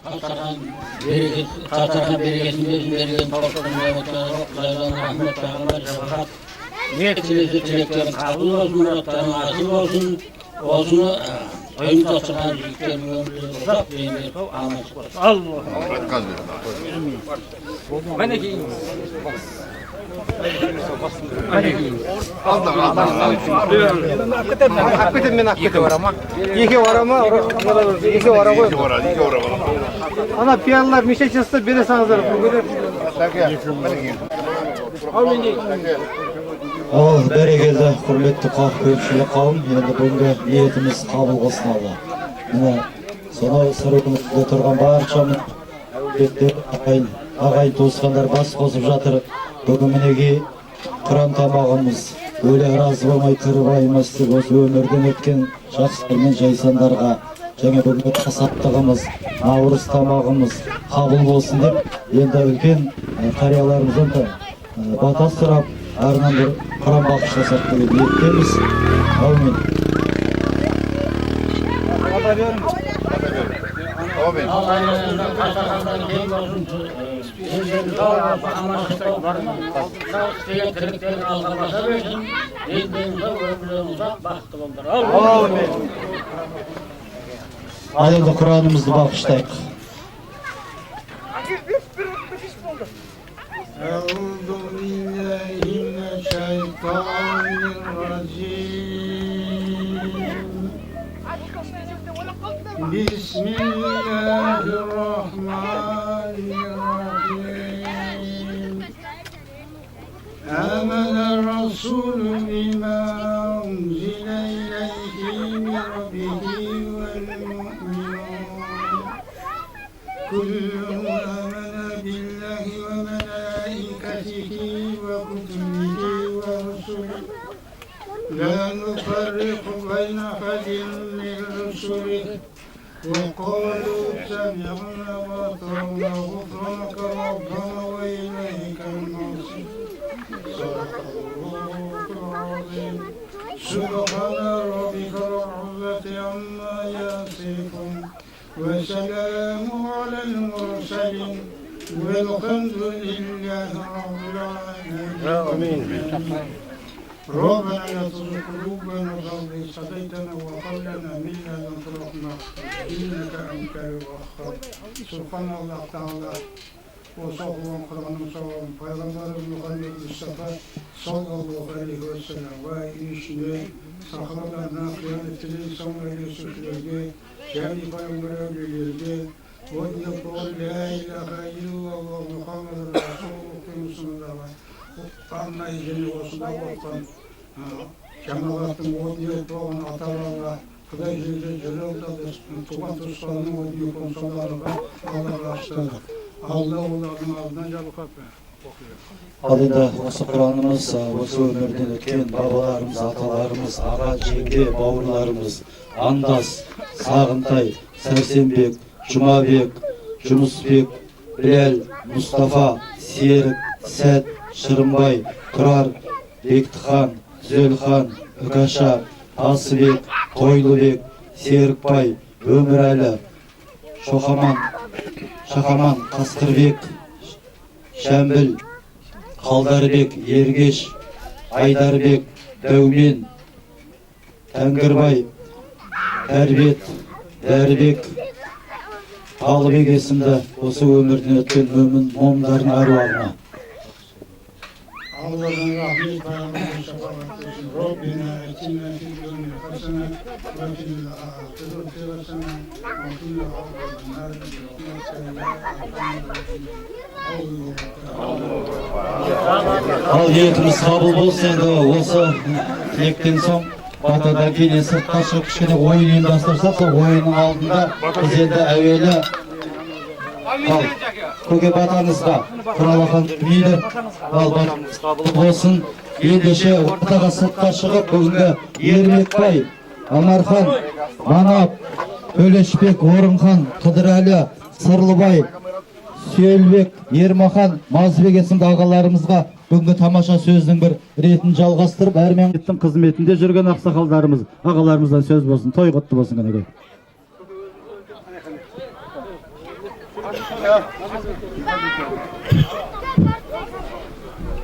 Tasarhan bereketini bergen tolkun rahmet peygamber şefaat niyetinizi dileklerin kabul olsun, muratların asıl olsun, olsun oyun tasarhan dileklerin ömrünü uzak beğenir, anlaşık olsun. Allah! Bana ki Ana piyanlar mişe çıksa biri sanızlar. Al berekelde hürmetli köpçülük kavim, endi bunga niyetimiz kabul kılsın Allah. Mine sona sırrımızda turgan barçamız betler agayın tuğuskanlar bas kosup жатыр. Bugün minegi Kur'an tamağımız öyle razı olmay tırbaymasız осы өмірден өткен жақсылар мен жайсандарга және бүгінгі тасаттығымыз, наурыз тамағымыз қабыл болсын деп енді үлкен қарияларымыздан бата сұрап артынан бір Құран бағыштасақ деп ниеттеміз. Аумин. Amin. Allah'ın kasalarından değil olsun. Sizlerin doğru anlaştığı var mı? İsteyen kırıklarını algılasa versin. Bildiğinizde ömrünüze baktı buldur. Amin. Hayırlı Kur'an'ımızı bağışlayık. Euzu billahi mineşşeytanirracim. Bismillahirrahmanirrahim. Amene Resulü bima unzile ileyhi min rabbihi vel mu'minun. Kullun amene billahi ve melaikatihi ve kutubihi ve rusulihi. La nufarriqu beyne ahadin min rusulihi. وقالوا سمعنا وأطعنا غفرانك ربنا وإليك المصير. صدق الله العظيم. سبحان ربك رب العزة عما يصفون وسلام على المرسلين والحمد لله رب العالمين. ربنا لا تزغ قلوبنا بعد إذ هديتنا وهب لنا من لدنك رحمة إنك أنت الوهاب. سبحان الله تعالى وصلى Kur'an'ın Peygamberimiz Muhammed Mustafa sallallahu aleyhi ve sellem ve işine sahabelerine kıyametinin sonrayla sürülerge kendi peygamberlerine ve yekul la ilahe illallah Muhammed Resulullah Mustafa Tanrı izini olsuna baktan cemaatın odiyo toğun atalarla Kıday Zülce Celal'da tuğan tuğsanın odiyo konsollarına Allah rastladı. Allah onların ağzından yalıkap Al endi осы Kur'an'ımız, осы өмірден өткен бабаларымыз, аталарымыз, аға, жеңге, бауырларымыз, Андас, Сағынтай, Сәрсенбек, Жұмабек, Жұмысбек, Біләл, Мұстафа, Серік, Сәт, Шырымбай, Тұрар, Бектіхан, Зөлхан, Үкаша, Асыбек, Тойлыбек, Серікбай, Өмірәлі, Шахаман, Қасқырбек, Шәмбіл, Қалдарбек, Ергеш, Айдарбек, Дәумен, Тәңгірбай, Дәрбет, Дәрбек, Талыбек есімді осы өмірден өткен момындардың аруағына. Allah'ın rahmet peygamber şefaat etsin. Rabbina etina fid dunya hasene ve fil ahireti hasene ve qina azaban nar. Ал ниетimiz kabul болса енді осы тілектен соң батадан кейін сыртқа шығып кішкене ойын ұйымдастырсақ, сол ойынның алдында біз енді әуелі көке батаңызға құралақан мейлі ал батаңыз қабыл болсын. Ендеше ортаға сыртқа шығып бүгінгі Ермекбай, Амархан, Манап, Төлешбек, Орынхан, Қыдырәлі, Сырлыбай, Сүйелбек, Ермахан, Мазбек есімді ағаларымызға бүгінгі тамаша сөздің бір ретін жалғастырып, әрмен қызметінде жүрген ақсақалдарымыз, ағаларымыздан сөз болсын, той құтты болсын.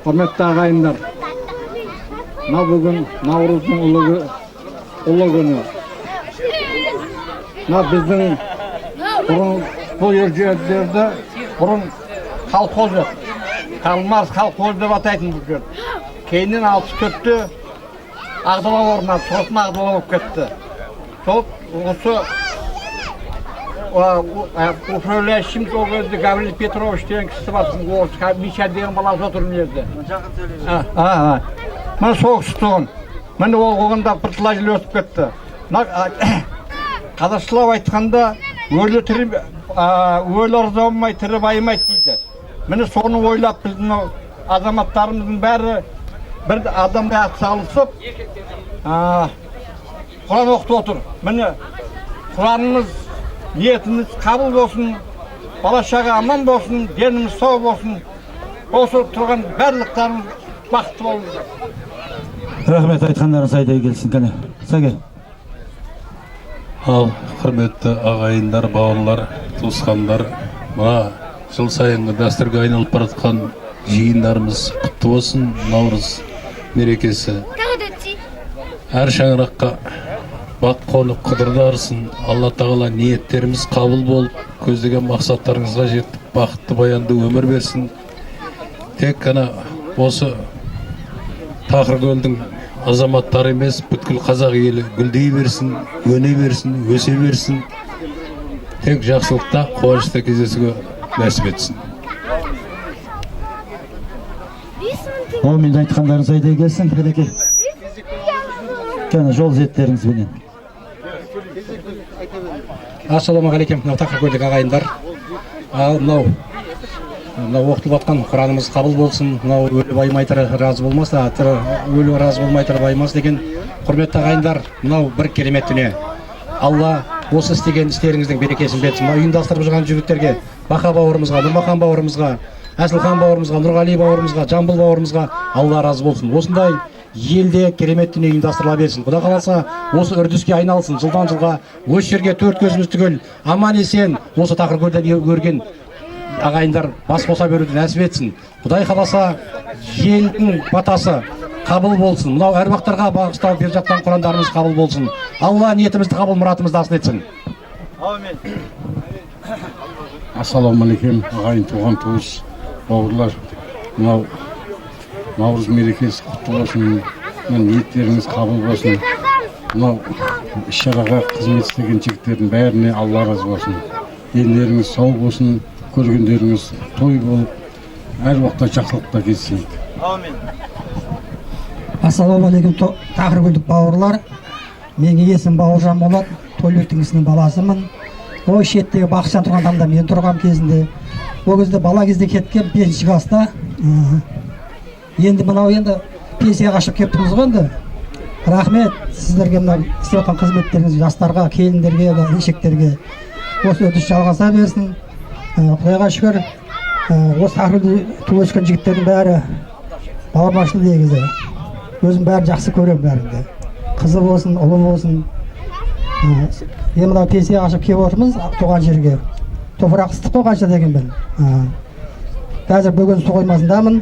Құрметті ағайындар, мына бүгін Наурыздың ұлы күні. Мына біздің бұрын бұл жерлерде бұрын колхоз жоқ. Қалмас колхоз деп атайтын бұл жер. Кейіннен 64-те Ағдала орнады, сосын Ағдала болып кетті. Сол осы управляющим сол кезде Гаврил Петрович деген кісі бар, орыс Миша деген баласы отыр мына жерде. Міне сол кісі тұғын. Міне ол оғында біртылай жыл өтіп кетті. Қазақшылап айтқанда өлі ырза болмай, тірі байымайды дейді. Міне соны ойлап біздің азаматтарымыздың бәрі бір адамдай атсалысып Құран оқытып отыр. Міне Құранымыз, ниетіміз қабыл болсын, бала шаға аман болсын, деніміз сау болсын. Осы тұрған барлықтарымыз бақытты болыңыздар. Рахмет, айтқандарыңыз айдай келсін кәне. Сәке. Ал құрметті ағайындар, бауырлар, туысқандар, мына жыл сайынғы дәстүрге айналып бара жатқан жиындарымыз құтты болсын. Наурыз мерекесі әр шаңыраққа бақ қонып қыдырды арсын. Алла тағала ниеттеріміз қабыл болып, көздеген мақсаттарыңызға жетіп, бақытты баянды өмір берсін. Тек қана осы Тақыркөлдің азаматтары емес, бүткіл қазақ елі гүлдей берсін, өне берсін, өсе берсін. Тек жақсылықта, қуанышта кездесуге нәсіп етсін. Мен айтқандарыңыз айдай келсін, кәнеке. Кәне жол зеттеріңіз бенен. Ассалаумағалейкум, мынау Тақыркөлдік ағайындар. Мынау оқытылып жатқан Құранымыз қабыл болсын. Мынау өлі байымайтыры разы болмаса, өлі разы болмайтыры баймас деген құрметті ағайындар. Мынау бір керемет дүние. Алла осы істеген істеріңіздің берекесін берсін. Мынау ұйымдастырып жүрген жігіттерге, Бақа бауырымызға, Нұрмахан бауырымызға, Әсілхан бауырымызға, Нұрғали бауырымызға, Жамбыл бауырымызға Алла разы болсын. Осындай елде керемет дүние ұйымдастырыла берсін. Құда қаласа осы үрдіске айналсын. Жылдан жылға осы жерге төрт көзіміз түгел аман есен осы Тақыркөлден көрген ағайындар бас қоса беруді нәсіп етсін. Құдай қаласа елдің батасы қабыл болсын. Мынау әруақтарға бағышталып беріп жатқан құрандарымыз қабыл болсын. Алла ниетімізді қабыл, мұратымызды асыл етсін. Аумин. Ассалаумағалейкум, ағайын, туған туыс, бауырлар. Мынау Наурыз мерекесі құтты болсын, ниеттеріңіз қабыл болсын. Мынау іс-шараға қызмет істеген жігіттердің бәріне Алла разы болсын. Елдеріңіз сау болсын, көргендеріңіз той болып, әр уақытта жақсылықта кездесін. Аумин. Ассалаумағалейкум, Тақыркөлдік бауырлар. Менің есім Бауыржан болады, Толбектің ісінің баласымын. Ой шеттегі бақшан тұрған адамда мен тұрғам кезінде. Ол кезде бала кезде кеткен 5-ші класста. Енді мынау енді пенсияға ашып кептіңіз ғой енді. Рахмет сіздерге мынау істеп жатқан қызметтеріңіз, жастарға, келіндерге, еркектерге. Осы үрдіс жалғаса берсін. Құдайға шүкір, осы Тақыркөлде туып өскен жігіттердің бәрі бауырмашыл негізі. Өзім бәрін жақсы көремін бәрінде. Қызы болсын, ұлы болсын. Енді мынау пенсияға ашып келіп отырмыз туған жерге. Топырақ ыстық қой қанша дегенмен. Қазір бөген су қоймасындамын.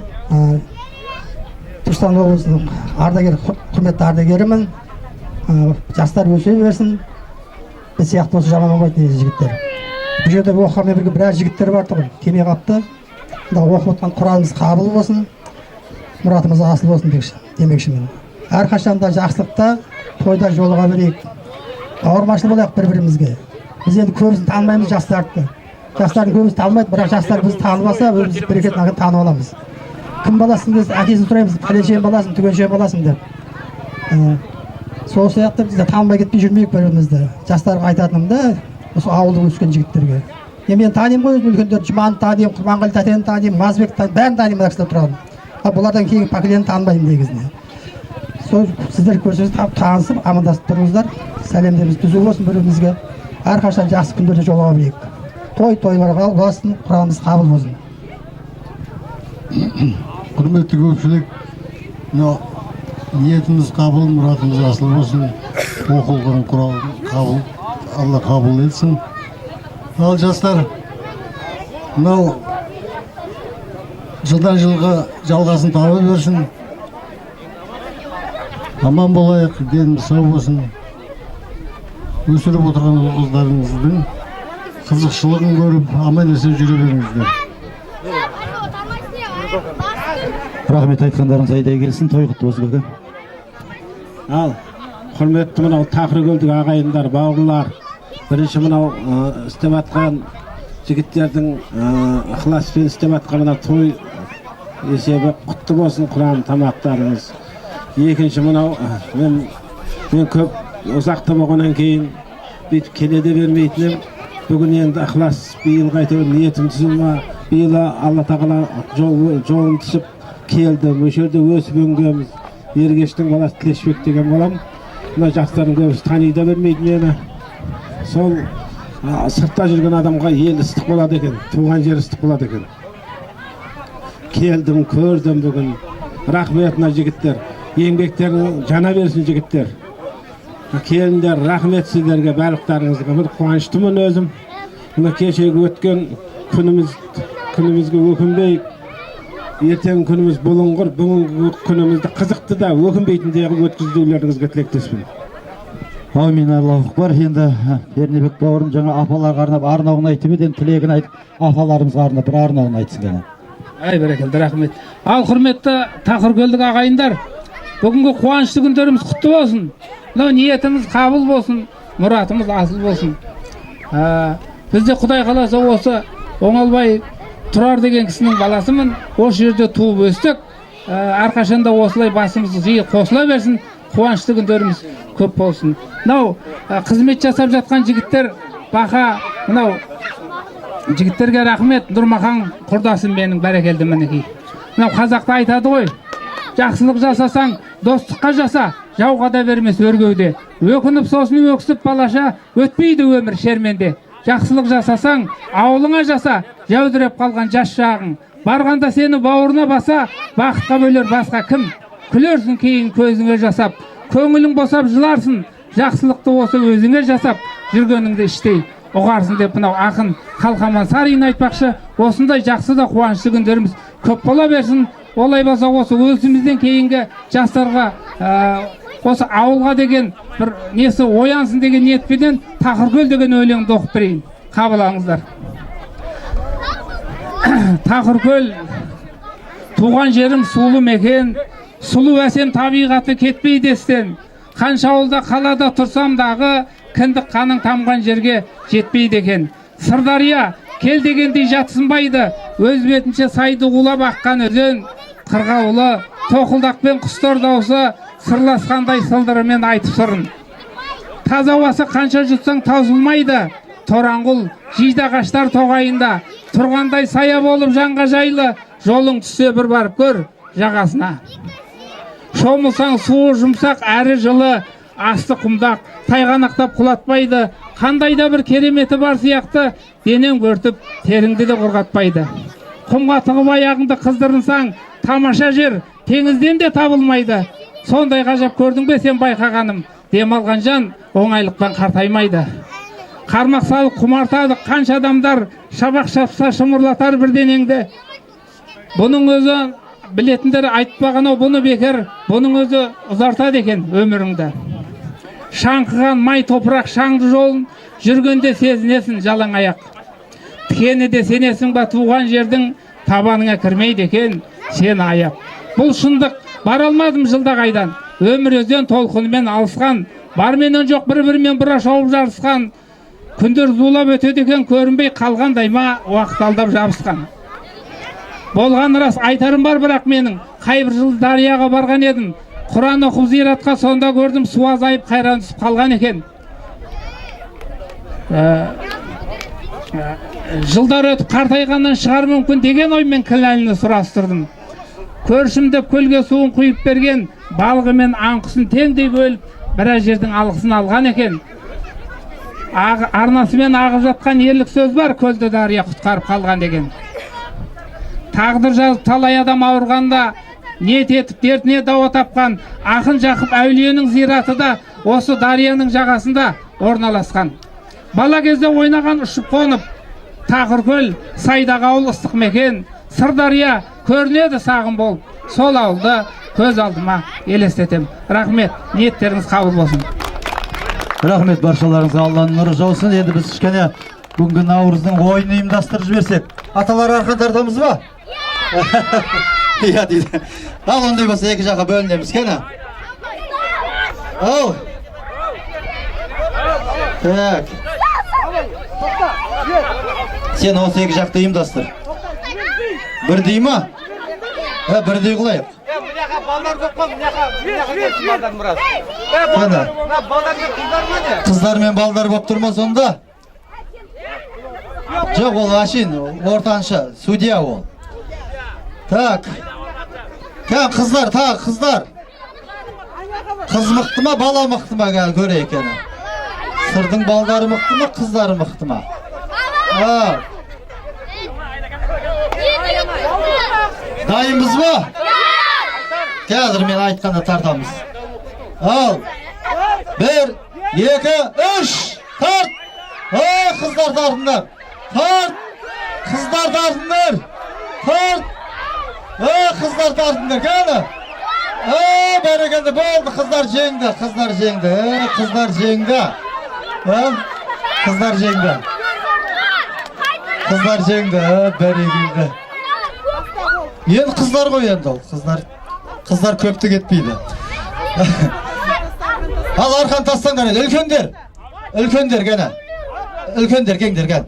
Түркістан облысының ардагер, құрметті ардагерімін. Жастар өсе берсін. Біз сияқты осы жаман болмайды негізі жігіттер. Бұл жерде оқығанмен бірге біраз жігіттер бар тұғын, келмей қапты. Оқып отқан Құранымыз қабыл болсын, мұратымыз асыл болсын демекшімін. Әрқашанда жақсылықта, тойда жолыға берейік. Бауырмашыл болайық бір-бірімізге. Біз енді көбісін танымаймыз жастарды. Жастардың көбісі танымайды, бірақ жастар бізді танымаса, біз берекетін танып аламыз. Кім баласың десе, әкесін сұраймыз, пәленшен баласың, түгеншен баласың деп. Сол сияқты біз танымай кетпей жүрмейік бірімізді. Жастарға айтатынымда, осы ауылда өскен жігіттерге. Мен танимын ғой, үлкендерді, Жұманы танимын, Құрманғали тәтені танимын, Мазбек танимын, бәрін танимын мына кісілер тұрған. Бұлардан кейін поколение танымаймын негізіне. Сол сіздер көрсеңіз танысып, амандасып тұрыңыздар. Сәлемдеріңіз түзу болсын бірімізге. Әрқашан жақсы күндерде жолыға берейік. Тойларға болсын, Құранымыз қабыл болсын. Құрметті көпшілік, ниетіміз қабыл, мұратымыз асыл болсын. Оқылған Құран қабыл, Алла қабыл етсін. Ал жастар, мынау жылдан жылға жалғасын таба берсін. Аман болайық, деніміз сау болсын. Өсіріп отырған ұл-қыздарыңыздың қызықшылығын көріп, аман есен жүре беріңіздер. Рахмет, айтқандарыңыз айдай келсін. Той құтты болсын көке. Ал, құрметті мынау Тақыркөлдік ағайындар, бауырлар, бірінші мынау істеп атқан жігіттердің ықыласпен істеп атқан мына той есебі құтты болсын, құран тамақтарыңыз. Екінші мынау мен көп ұзақты болғаннан кейін бүйтіп келе де бермейтінім. Бүгін енді ықылас биылға әйтеуір ниетім түзілме. Биыл Алла тағала жолын түсіп келдім. Осы жерде өсіп өнгенбіз. Ергештің баласы Тілешбек деген балам. Мына жастардың көбісі тани да бермейді мені. Сол сыртта жүрген адамға ел ыстық болады екен, туған жер ыстық болады екен. Келдім, көрдім бүгін. Рахмет мына жігіттер. Еңбектерің жана берсін жігіттер. Келіндер, рахмет сіздерге, барлықтарыңызға. Бір қуаныштымын өзім. Мына кешегі өткен күнімізге өкінбейік. Ертең күніміз бұлыңғыр, бүгінгі күнімізді қызықты да өкінбейтіндей өткізулеріңізге тілектеспін. Амин, Аллаху акбар. Енді Ернебек бауырым жаңа апаларға арнап арнауын айтып еді, тілегін айтып, апаларымызға арнап бір арнауын айтсын гәне. Ай, бәрекелді, рахмет. Ал құрметті Тақыркөлдік ағайындар, бүгінгі қуанышты күндеріміз құтты болсын. Мынау ниетіміз қабыл болсын, мұратымыз асыл болсын. Бізде Құдай қаласа осы Оңалбай Тұрар деген кісінің баласымын. Осы жерде туып өстік. Әрқашанда осылай басымыз жиі қосыла берсін. Қуанышты күндеріміз көп болсын. Мынау қызмет жасап жатқан жігіттер бақа, мынау жігіттерге рахмет. Нұрмахан құрдасым менің, бәрекелді мінекей. Мынау қазақта айтады ғой, жақсылық жасасаң достыққа жаса, жауға да бермес өргеуде. Өкініп сосын өксіп балаша, өтпейді өмір шерменде. Жақсылық жасасаң ауылыңа жаса, жәудіреп қалған жас шағың. Барғанда сені бауырына баса, бақытқа бөлер басқа кім? Күлерсің кейін көзіңе жасап, көңілің босап жыларсың, жақсылықты осы өзіңе жасап, жүргеніңді іштей ұғарсың деп мынау ақын Қалқаман Сарин айтпақшы. Осындай жақсы да қуанышты күндеріміз көп бола берсін. Олай болса осы өзімізден кейінгі жастарға осы ауылға деген бір несі оянсын деген ниетпенен Тақыркөл деген өлеңді оқып берейін. Қабылдаңыздар. Тақыркөл, туған жерім сулы мекен, сұлу әсем табиғаты кетпейді естен. Қанша ауылда қалада тұрсам дағы, кіндік қаның тамған жерге жетпейді екен. Сырдария кел дегендей жатсынбайды, өз бетінше сайды қулап аққан өзен. Қырғаулы тоқылдақпен құстар даусы, сырласқандай сылдырымен айтып сырын. Таза ауасы қанша жұтсаң таусылмайды, Тораңғұл жидағаштар тоғайында, тұрғандай сая болып жанға жайлы, жолың түссе бір барып көр жағасына. Шомылсаң суы жұмсақ әрі жылы, асты құмдақ тайғанақтап құлатпайды, қандай да бір кереметі бар сияқты, денең бөртіп теріңді де құрғатпайды. Құмға тығып аяғыңды қыздырынсаң, тамаша жер теңізден де табылмайды. Сондай ғажап көрдің бе сен байқағаным, демалған жан оңайлықпен қартаймайды. Қармақ салып құмартады қанша адамдар, шабақ шапса шымырлатар бірденеңді. Бұның өзі білетіндер айтпаған, бұны бекер, бұның өзі ұзартады екен өміріңді. Шаңқыған май топырақ шаңды жолын, жүргенде сезінесің жалаң аяқ. Тікені де сенесің ба туған жердің, табаныңа кірмейді екен сені аяп. Бұл шындық, бар алмадым жылда қайдан, өмір өзен толқынымен алысқан, бар менен жоқ бір-бірімен бұра шауып жарысқан. Күндер зулап өтеді екен, көрінбей қалғандай ма уақыт алдап жабысқан. Болған рас айтарым бар, бірақ менің қайбір жыл дарияға барған едім. Құран оқып зиратқа, сонда көрдім су азайып қайран түсіп қалған екен. Жылдар өтіп қартайғаннан шығар мүмкін деген оймен кінәліні сұрастырдым. Көршім деп көлге суын құйып берген, балығы мен аңқысын теңдей бөліп, біраз жердің алғысын алған екен. Арнасымен ағып жатқан ерлік сөз бар, көлді дария құтқарып қалған деген. Тағдыр жазып талай адам ауырғанда, ниет етіп дертіне дауа тапқан, ақын Жақып әулиенің зираты да осы дарияның жағасында орналасқан. Бала кезде ойнаған ұшып қонып, Taqırkөл, Saydak ауыл ыстық мекен, Сырдария көрінеді сағым болып. Сол ауылды көз алдыма елестетем. Рахмет, ниеттеріңіз қабыл болсын. Рахмет баршаларыңызға, Алланың нұры жаусын. Енді біз кішкене бүгінгі Наурыздың ойынын ұйымдастырып жіберсек. Аталар арқан тартамыз ба? Иә дейді. Ал ондай болса екі жаққа бөлінеміз, кәне. Ал. Так. Сен осы екі жақты ұйымдастыр. Бірдей ма? Бірдей қылайық. Қыздар мен балдар болып тұрма сонда? Жоқ, ол ашин, ортанша, судья ол. Так. Кән қыздар, тағы қыздар. Қыз мықты ма, бала мықты ма көре екені? Сырдың балдары мықты ма, қыздары мықты ма? Дайынбыз ба? Қазір мен айтқанда тартамыз. Ал. 1, 2, 3, тарт! Қыздар тартыңдар. Тарт! Қыздар тартыңдар. Тарт! Қыздар тартыңдар, кәні? Бәрекелді болды, қыздар жеңді. Қыздар жеңді. Қыздар жеңді. Қыздар жеңді. Қыздар жеңді. Бәрекелді. Енді қыздар ғой енді ол. Қыздар көпті кетпейді. Ал арқан тастаңдар еді. Үлкендер. Үлкендер кәні. Үлкендер, кеңдер кән.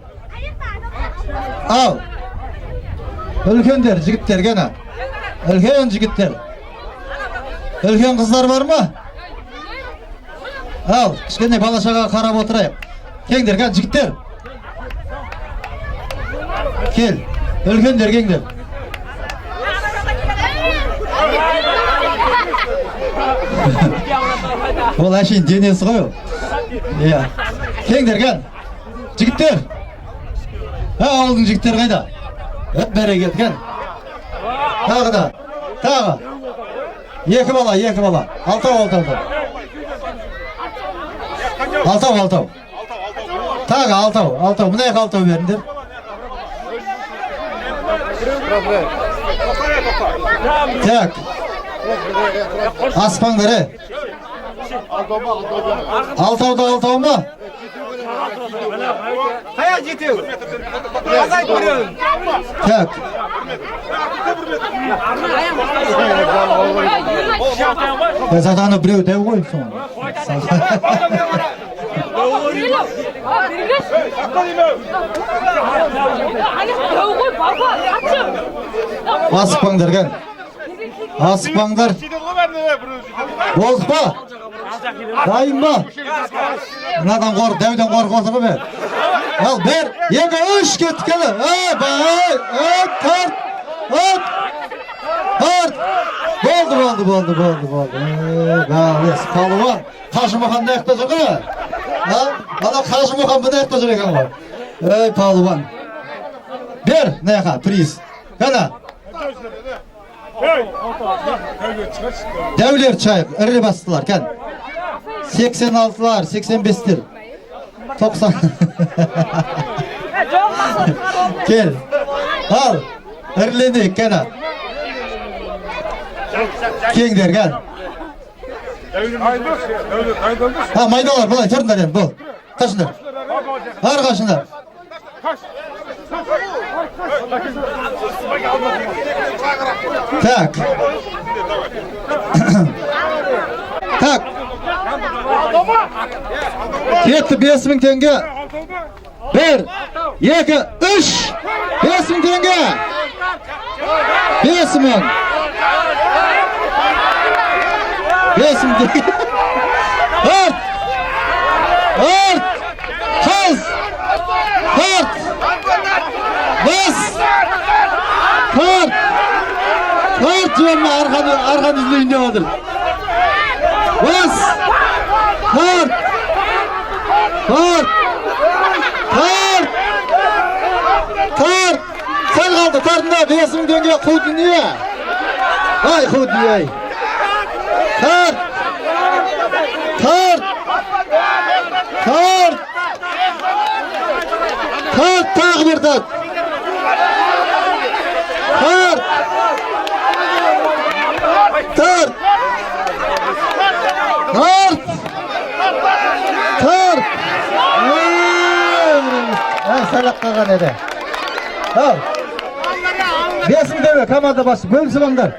Ал. Үлкендер, жігіттер кәні. Үлкен жігіттер. Үлкен қыздар бар ма? Ал, кішкене балашаға қарап отырайық. Кеңдер кән, жігіттер. Кел. Үлкендер, кеңдер. Ол әшейін денесі ғой ол. Иә. Кеңдер кән. Жігіттер. Ауылдың жігіттер қайда? Бәрекелді кән. Тағы да. Тағы. Екі бала. Алтау. Тағы алтау. Мұнайық алтау беріндер. Так. Аспаңдар, Алтау ма? Қая жетеу? Азайт біреуін. Так. Затаны біреу дәу ғой соң. Асықпаңдар кән. Асықпаңдар. Болдық па? Дайын ба? Мынадан қорық, дәуден қорық отыр ғой бәр. Ал, 1, 2, 3 кетті кәлі. Тарт. Болды. Бәлес, қалуан. Қажымақан дәқті жүр ғой? Ана Қажымақан бұл дәқті жүр екен ғой? Палуан. Бер, нәқа, приз. Кәна? Дәулер чайық, ірі бастылар, кән. 86-лар, 85-тер. 90. Кел. Ал, іріленейік, кәна. Кеңдер, кән. Майдалар, бұлай, тұрындар енді, бұл. Қашындар. Арғашындар. Так. Кетті 5.000 теңге. 1, 2, 3. 5.000 теңге. 5.000. 5.000 теңге. Ört. Kız. Ört. Bas. Ört. Diyorum arkan izleyince odur. Bas. Ört. Sen kaldı tartında 5.000 tenge kutu niye? Ay kutu niye? Tart tağı Tağ bir tart. Tart. Tart. Tart. Tart. Salak kalgan ede. Al. Besin deme komanda başı. Bölümsü bandar.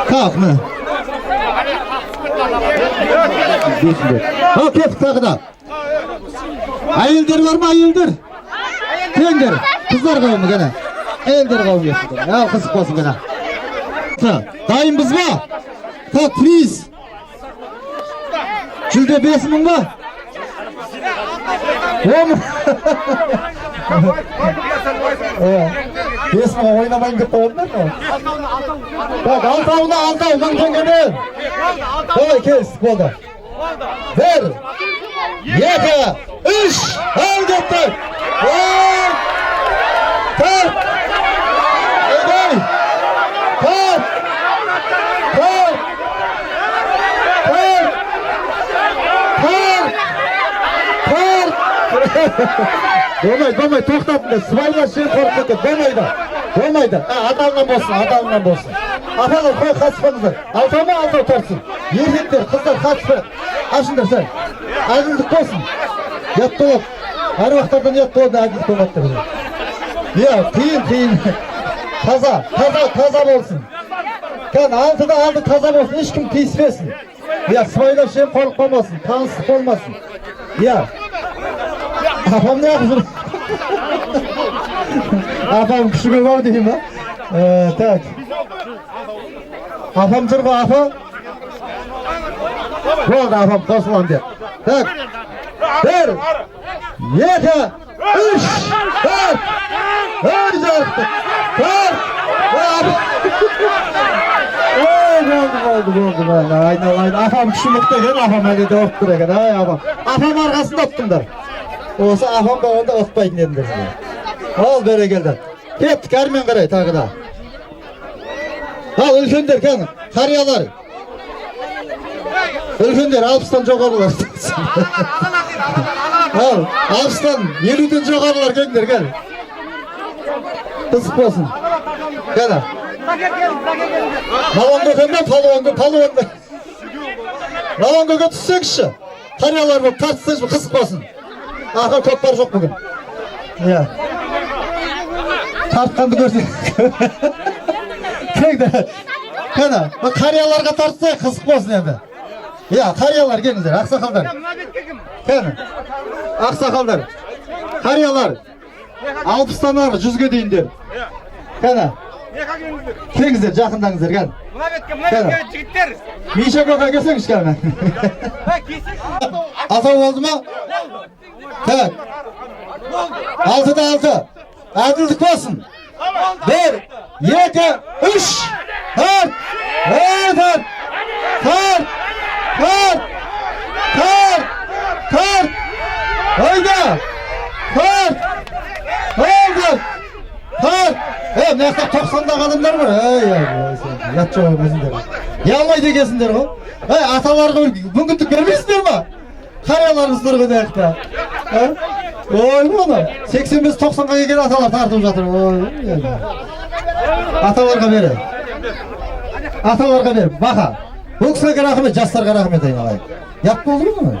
Kalk mı? Ha kep takıda. Ayıldır var mı ayıldır? Kendir. Kızlar kavmu gene. Eldir kavmu yapıyor. Ya kısık olsun gene. Dayım biz mi? Tak please. Şurada besin mi? O mu? Besin oynamayın git onlar mı? Bak altavından tengene. Koy kes kolda. Ver. Yeka. Üç. Al gitti. Kalk. Edey. Kalk. Kalk. Kalk. Kalk. Kalk. Dolmaydı. Toxtatın. Sıvayla şey korkmadı. Dolmaydı. Adamla bolsun. Afalar koy kaçmanızdır. Alta otarsın. Yerlikler, kızlar kaçma. Aşındır sen. Aydınlık olsun. Yattı olup. Her vaxtlardan yattı olup aydınlık olmaktır. Ya kıyın. Taza olsun. Kan altıda aldı taza olsun. Hiç kim pismesin. Ya sıvayla şey korkmamasın. Kansızlık olmasın. Ya. Afam ne yapsın? Afam küçük var diyeyim ha. Tak. Afam zırgı afam. Bu oldu afam kosulan diye. Tak. Bir. Yeka. Üç. Dört. Dört. Oldu. Aynen. Afam küçülükte gel afam hadi de ottur eken. Ay afam. Afam arkasında ottunlar. Olsa afam da onda otmayın dediler. Al böyle geldi. Hep karmen karay takıda. Al ülkündür kan. Karyalar. Ülkündür Alpstan jokarlar. Al Alpstan 50'den jokarlar gel. Kısık olsun. Gel. Lavanga kömden palıvanda. Lavanga götürsek işi. Karyalar bu tartsız mı kısık olsun. Ahır koklar yok bugün. Ya. Tartkandı görsün. Kana, bak karyalarga tartsa kısık olsun endi. Ya karyalar gelingizler, aksakallar. Kana. Aksakallar. Karyalar. Alpıstanlar 100'ge deyindir. Kana. Kelingizler, jakındangizlar gel. Kana. Mişe koka gelsеңiz kelme. Ata oldu mu? Tak. 6'da 6. Adillik olsun. 1, 2, 3, 4. Kar. Hayda. Kar. Ne kadar 90'da kadınlar var. Yatça olmasınlar. Yalmayı degesinler o. Atalarga bugüntük vermeysinler mi? Karyalarınızdır bu deyakta. Oy bu onu. 85-90'ga kelgen atalar tartып жатыр. Atalarga ver. Baka. Bu kişilerge rahmet, jastlarga rahmet ayın ağay. Yap boldu mu?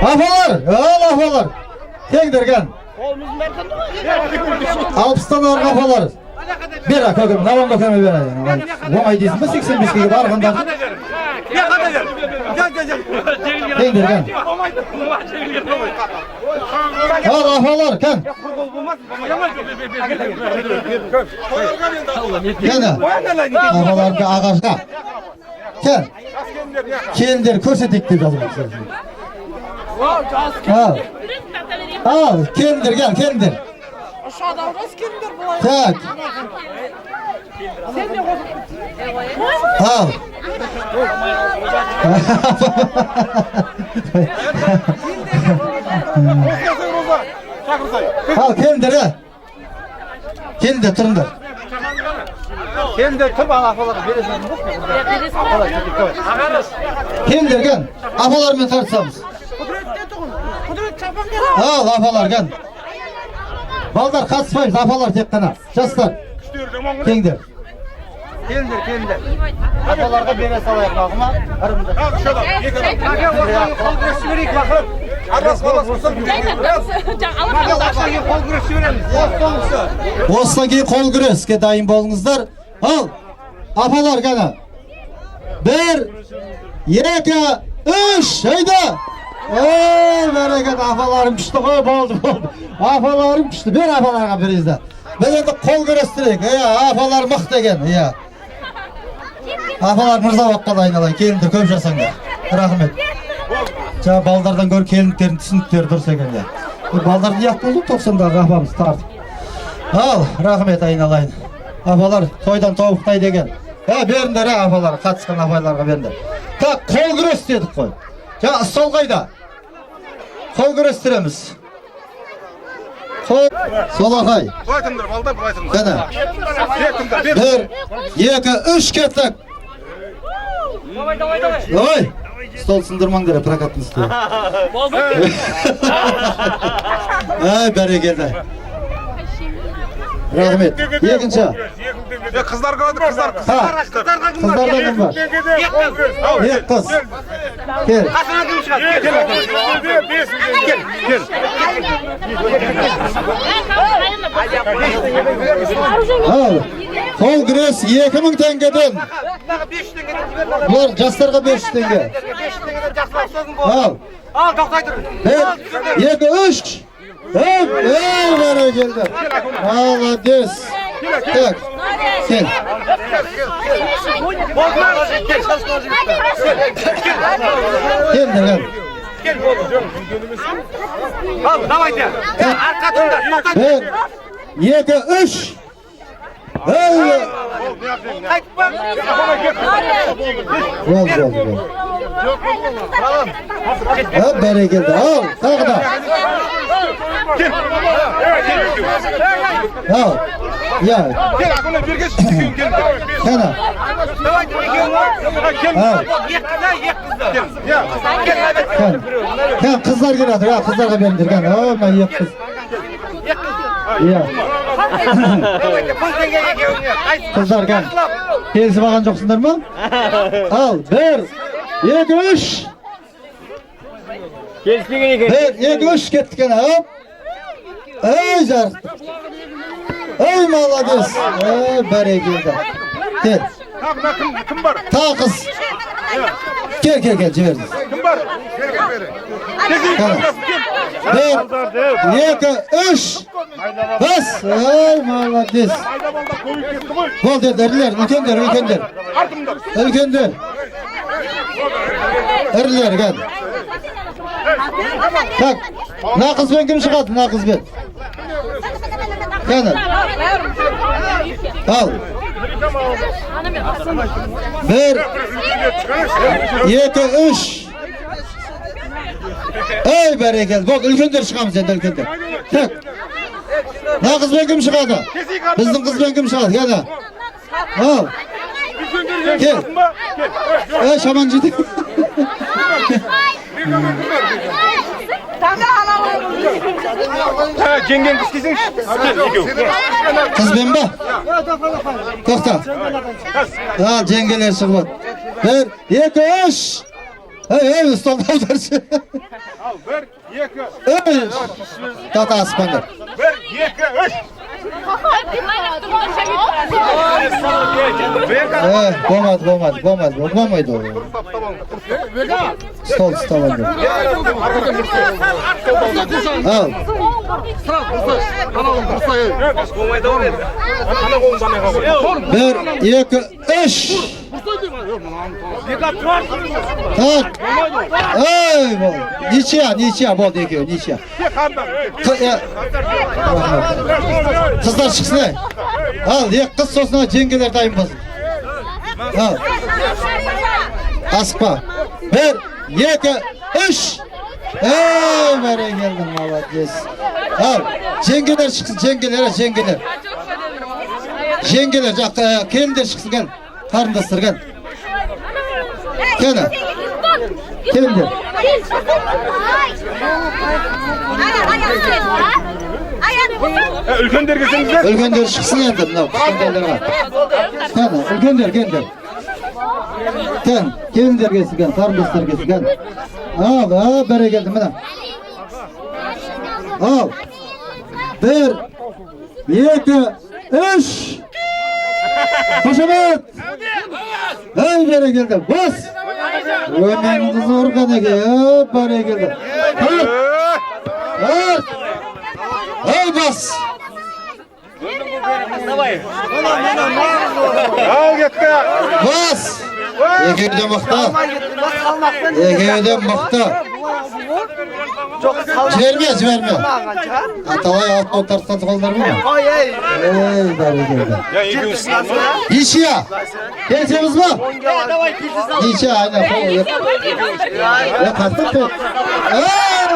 Afalar. Tengdirgen. Alpıstan ağır kafalar. Bir akagım, navan bakama ver ayın. Vamay deysin mi 85'ge barganda? Tengdirgen. Afalar kan. Gene. Afalarga ağaçta. Ken. Kelindir körsetik deb yazılmış. Al, kelindir gel, kelindir. Aşağıda orası kelindir bu. Tak. Sen de Al. Al kelindir gel. Kelindir turundur. Kelindir tüm afaları verirsin. Kelindir gel. Afalarla tartışamız. Al afalar gel. Balдар katışmayız afalar tek kana. Jaslar. Kengdir. Келіңдер. Afalarga bere salayık bakıma. Arımda. Қол күресіп жіберейік бақырып. Арбас болсын. Қол күресіп жібереміз. Осыдан кейін қол күреске дайын болыңыздар. Ал. Afalar gana. 1 2 3 hayda. Bereket afalarım düştü koy oldu. Afalarım düştü. Bir afalarga birizde. Ben endi kol görestireyik. Afalar mık degen. Afalar mırza vakka aynalayın. Kelindir köp жасаңдар. Rahmet. Жаңа балдардан гөр келіндіктердің түсініктері дұрыс екен ya. Балдарды yak болдық 90-дағы апамыз тартып. Ал, рахмет айналайын. Апалар тойдан тобықтай деген. Беріңдер апалар, қатысқан апайларға беріңдер. Так, қол күрес дедік қой. Жаңа стол қайда? Қол күрестіреміз. Солақай. Былайтыңдар, балдар былайтыңдар. Қана. 1 2 3 кеттік. Давай. Стол сындырмаңдар, прокаттың стол. Бәрекелді. Рахмет. Екінші. Қыздар қалады, қыздар. Қыздардан кім бар? Ек қыз. Кел. Қасына кім шығады? Ал, қол күрес 2000 теңгеден. Бұлар жастарға 500 теңге. Ал. Ал, тоқтай тұр. 1 2 3. Бәрекелді. Молодец. Так. Кел. Келдіңіз. Ал, давайте. Арқа тұнда, тоқтай. 1 2 3. Қайтып ба? Бәрекелді. Ал, тағы да. Ал. Я. Кел, ақына бергеш, екеуін келіп. Қана. Давайте, екеуін. Кен, қыздар келеді. Қыздарға беріңдер. Кен, ек қыз. Қыздар кен. Келісіп алған жоқсыңдар ма? Ал, 1 2 3. Келіспеген екен. 1 2 3 кеттік кен. Ey жарық. Ey молодец. Бәрекелді. Кел. Кім бар? Тағы қыз. Кел, жіберіңіз. Кім бар? 1 2 3. Бас. Ey молодец. Бол деді, ірілер, үлкендер. Үлкендер. Ірілер, кәді. Так, мына қызбен кім шығады, мына қызбен? Кәді. Ал. 1 2 3. Ey бәрекелді. Бол, үлкендер шығамыз енді, үлкендер. Так. Мына қызбен кім шығады? Біздің қызбен кім шығады? Кәді. Ал. Кел. Шаман жеді. Жеңген кіз дейсіңші? Қызбен ба? Тоқта. Ал, жеңгелер шығып. 1 2 3. Ей, столда аударшы. Ал, 1 2 3. Тата аспаңдар. 1 2 3. Болмайды ол. Стол ұсталады. Ал. 1 2 3. Так. Ey, ничья болды екеуі, ничья. Қыздар шықсын. Ал, ек қыз сосын жеңгелер дайын болсын. Ал. Асықпа. 1 2 3. Ey, бәрекелді, молодец. Ал, жеңгелер шықсын, жеңгелер. Жеңгелер, келіндер шықсын, кел. Қарындастар, кел. Кел. Келіндер. Ülkender kesiniz. Ölgender çıksın endi mına kişkenderlerge. Qani, ölgender, geldir. Ten, kelinler kesilgen, sarmesler kesilgen. Al, bere geldi mına. Al. 1, 2, 3. Koşamat. Hey bere geldi. Bas. Önünüzü zorgan ege. Bere geldi. Tut. Tut. Hey bas. Al gitti. Bas. Ege'de mıhta. Ege'de mıhta. Verme. Atalay alt otarsan kaldır mı? Ey berekelde. İşi ya. Geçemiz mi? İşi aynen. Ya kastık. Ey